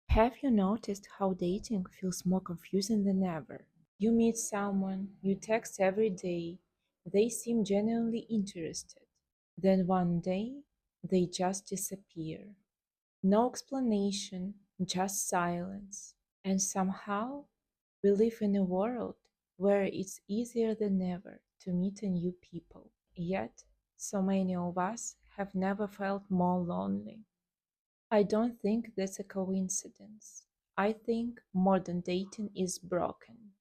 Have you noticed how dating feels more confusing than ever? You meet someone, you text every day, they seem genuinely interested. Then one day, they just disappear. No explanation, just silence. And somehow, we live in a world where it's easier than ever to meet new people. Yet, so many of us have never felt more lonely. I don't think that's a coincidence. I think modern dating is broken.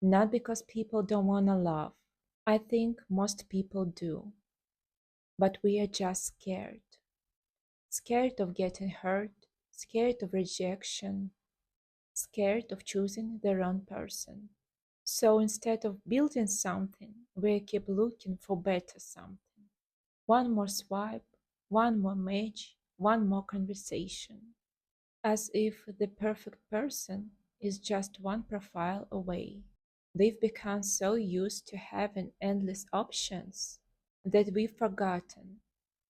Not because people don't want to love. I think most people do. But we are just scared. Scared of getting hurt, scared of rejection, scared of choosing the wrong person. So instead of building something, we keep looking for better something. One more swipe, one more match, one more conversation. As if the perfect person is just one profile away. We've become so used to having endless options that we've forgotten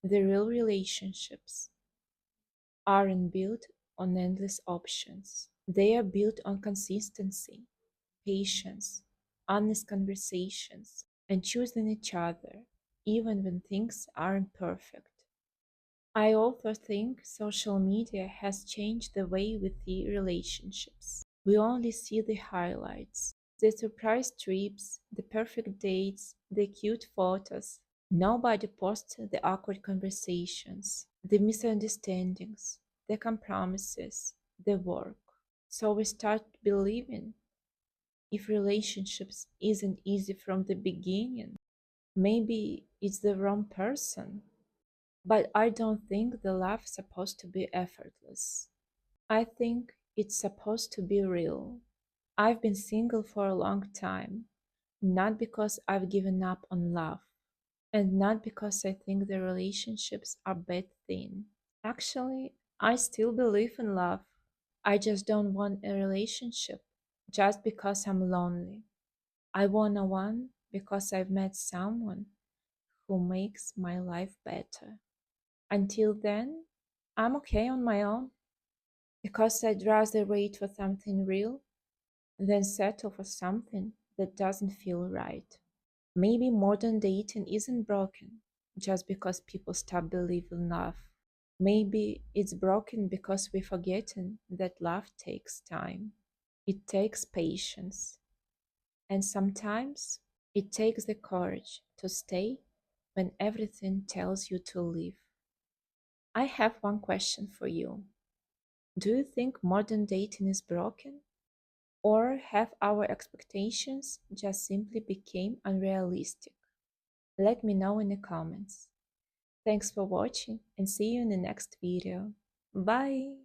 the real relationships aren't built on endless options. They are built on consistency, patience, honest conversations, and choosing each other, even when things aren't perfect. I also think social media has changed the way we see relationships. We only see the highlights, the surprise trips, the perfect dates, the cute photos. Nobody posts the awkward conversations, the misunderstandings, the compromises, the work. So we start believing if relationships isn't easy from the beginning, maybe it's the wrong person. But I don't think the love's supposed to be effortless. I think it's supposed to be real. I've been single for a long time, not because I've given up on love, and not because I think the relationships are bad thing. Actually, I still believe in love. I just don't want a relationship just because I'm lonely. I want a one because I've met someone who makes my life better. Until then, I'm okay on my own because I'd rather wait for something real than settle for something that doesn't feel right. Maybe modern dating isn't broken just because people stop believing love. Maybe it's broken because we're forgetting that love takes time. It takes patience. And sometimes it takes the courage to stay when everything tells you to leave. I have one question for you. Do you think modern dating is broken? Or have our expectations just simply became unrealistic? Let me know in the comments. Thanks for watching and see you in the next video. Bye!